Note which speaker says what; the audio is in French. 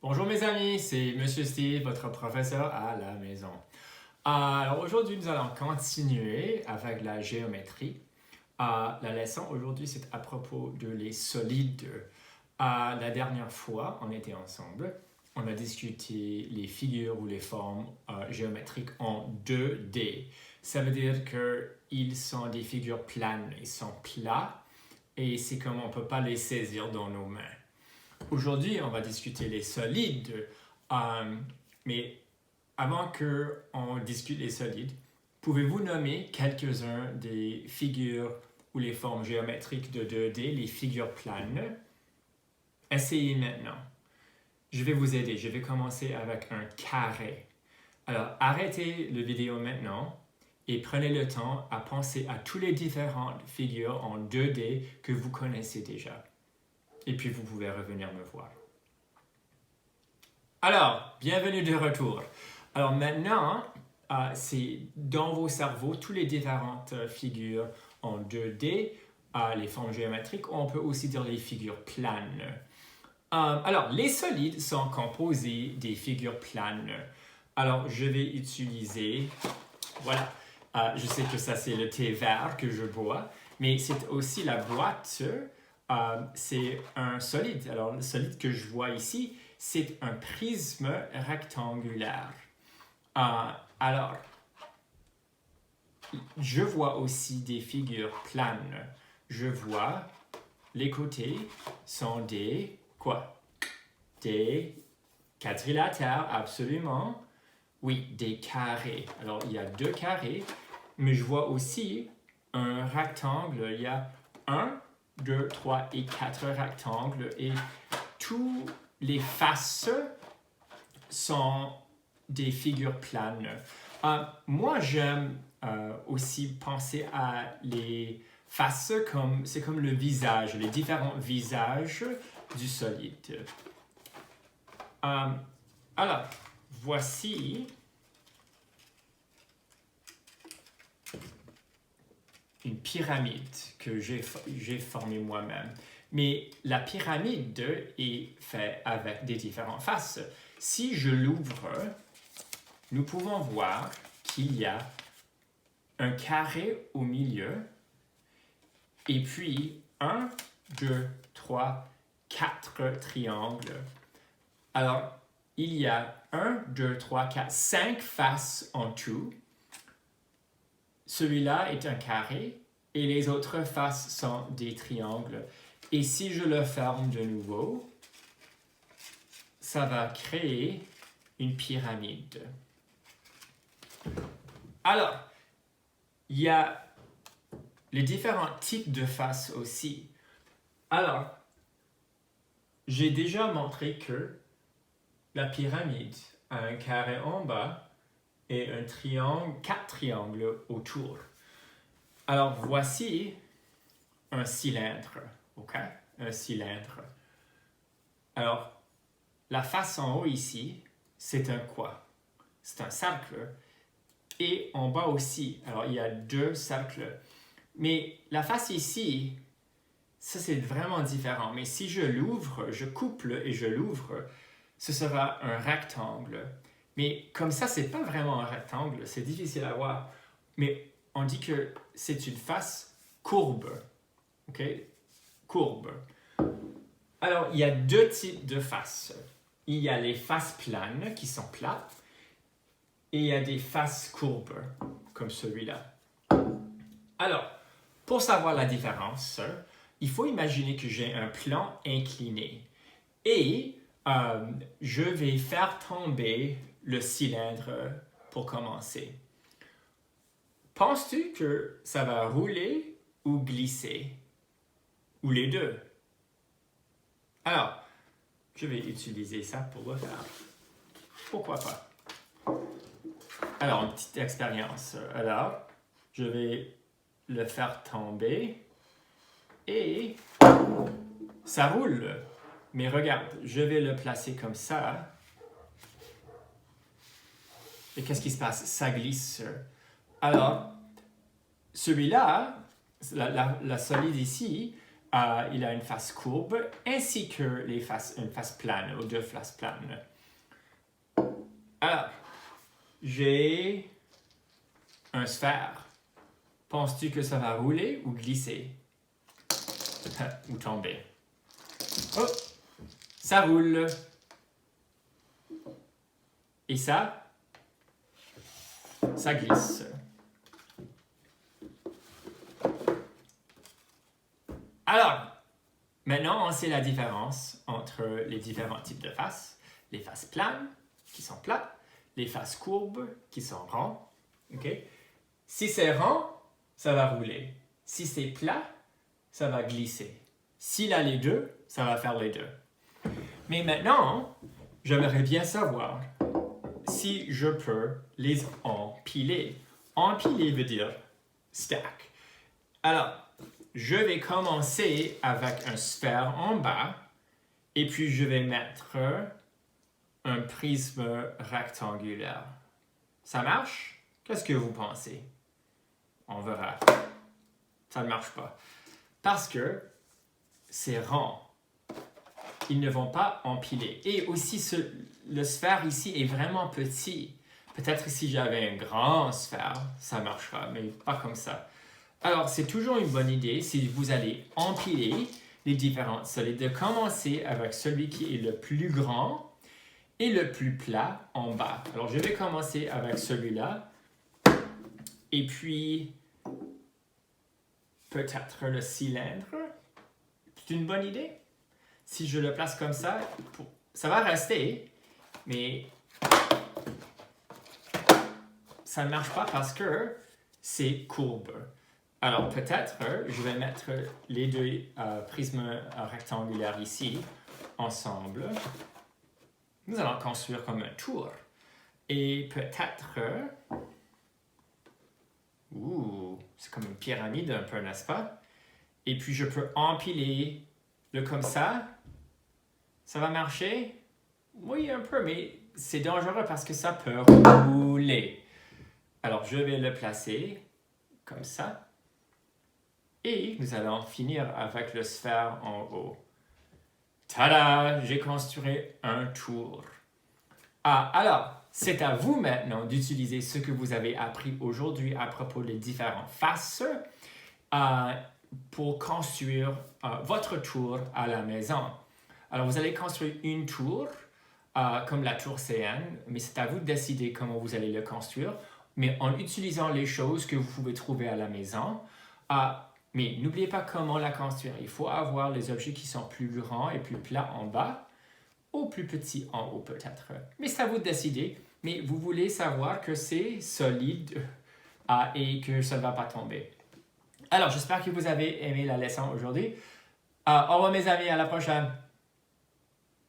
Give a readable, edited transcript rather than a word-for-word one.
Speaker 1: Bonjour mes amis, c'est Monsieur Steve, votre professeur à la maison. Alors aujourd'hui, nous allons continuer avec la géométrie. La leçon aujourd'hui, c'est à propos de les solides. La dernière fois, on était ensemble. On a discuté les figures ou les formes géométriques en 2D. Ça veut dire qu'ils sont des figures planes, ils sont plats et c'est comme on ne peut pas les saisir dans nos mains. Aujourd'hui, on va discuter les solides, mais avant qu'on discute les solides, pouvez-vous nommer quelques-uns des figures ou les formes géométriques de 2D, les figures planes? Essayez maintenant. Je vais vous aider. Je vais commencer avec un carré. Alors, arrêtez la vidéo maintenant et prenez le temps à penser à toutes les différentes figures en 2D que vous connaissez déjà. Et puis, vous pouvez revenir me voir. Alors, bienvenue de retour. Alors maintenant, c'est dans vos cerveaux, toutes les différentes figures en 2D, les formes géométriques, on peut aussi dire les figures planes. Alors, les solides sont composés des figures planes. Alors, je vais utiliser, voilà, je sais que ça c'est le thé vert que je bois, mais c'est aussi la boîte. C'est un solide. Alors, le solide que je vois ici, c'est un prisme rectangulaire. Alors, je vois aussi des figures planes. Je vois les côtés sont des quoi? Des quadrilatères, absolument. Oui, des carrés. Alors, il y a deux carrés, mais je vois aussi un rectangle. Il y a 1, 2, 3 et 4 rectangles et tous les faces sont des figures planes. Moi, j'aime aussi penser à les faces comme c'est comme le visage, les différents visages du solide. Alors, voici une pyramide que j'ai formée moi-même. Mais la pyramide est faite avec des différentes faces. Si je l'ouvre, nous pouvons voir qu'il y a un carré au milieu et puis 1, 2, 3, 4 triangles. Alors, il y a 1, 2, 3, 4, 5 faces en tout. Celui-là est un carré et les autres faces sont des triangles. Et si je le ferme de nouveau, ça va créer une pyramide. Alors, il y a les différents types de faces aussi. Alors, j'ai déjà montré que la pyramide a un carré en bas et un triangle, 4 triangles autour. Alors, voici un cylindre, ok? Un cylindre. Alors, la face en haut ici, c'est un quoi? C'est un cercle. Et en bas aussi, alors il y a 2 cercles. Mais la face ici, ça c'est vraiment différent. Mais si je l'ouvre, je couple et je l'ouvre, ce sera un rectangle. Mais comme ça, c'est pas vraiment un rectangle, c'est difficile à voir. Mais on dit que c'est une face courbe. OK? Courbe. Alors, il y a 2 types de faces. Il y a les faces planes qui sont plates et il y a des faces courbes comme celui-là. Alors, pour savoir la différence, il faut imaginer que j'ai un plan incliné et je vais faire tomber le cylindre pour commencer. Penses-tu que ça va rouler ou glisser? Ou les deux? Alors, je vais utiliser ça pour le faire. Pourquoi pas? Alors, une petite expérience. Alors, je vais le faire tomber et ça roule. Mais regarde, je vais le placer comme ça. Et qu'est-ce qui se passe? Ça glisse. Alors, celui-là, la solide ici, il a une face courbe ainsi que une face plane ou deux faces planes. Alors, j'ai un sphère. Penses-tu que ça va rouler ou glisser? Ou tomber? Oh! Ça roule. Et ça glisse. Alors, maintenant, on sait la différence entre les différents types de faces. Les faces planes, qui sont plates, les faces courbes, qui sont rondes. Okay? Si c'est rond, ça va rouler. Si c'est plat, ça va glisser. S'il a les deux, ça va faire les deux. Mais maintenant, j'aimerais bien savoir si je peux les empiler. Empiler veut dire stack. Alors, je vais commencer avec un sphère en bas et puis je vais mettre un prisme rectangulaire. Ça marche? Qu'est-ce que vous pensez? On verra. Ça ne marche pas. Parce que c'est rond. Ils ne vont pas empiler. Et aussi, le sphère ici est vraiment petit. Peut-être si j'avais un grand sphère, ça marchera, mais pas comme ça. Alors, c'est toujours une bonne idée, si vous allez empiler les différentes solides, de commencer avec celui qui est le plus grand et le plus plat en bas. Alors, je vais commencer avec celui-là. Et puis, peut-être le cylindre. C'est une bonne idée. Si je le place comme ça, ça va rester, mais ça ne marche pas parce que c'est courbe. Alors peut-être, je vais mettre les deux prismes rectangulaires ici, ensemble. Nous allons construire comme un tour. Et peut-être... c'est comme une pyramide un peu, n'est-ce pas? Et puis je peux empiler le comme ça. Ça va marcher? Oui, un peu, mais c'est dangereux parce que ça peut rouler. Alors, je vais le placer comme ça. Et nous allons finir avec le sphère en haut. Tada! J'ai construit un tour. Alors, c'est à vous maintenant d'utiliser ce que vous avez appris aujourd'hui à propos des différentes faces pour construire votre tour à la maison. Alors, vous allez construire une tour, comme la tour CN, mais c'est à vous de décider comment vous allez le construire, mais en utilisant les choses que vous pouvez trouver à la maison. Mais n'oubliez pas comment la construire. Il faut avoir les objets qui sont plus grands et plus plats en bas, ou plus petits en haut peut-être. Mais c'est à vous de décider. Mais vous voulez savoir que c'est solide et que ça ne va pas tomber. Alors, j'espère que vous avez aimé la leçon aujourd'hui. Au revoir mes amis, à la prochaine.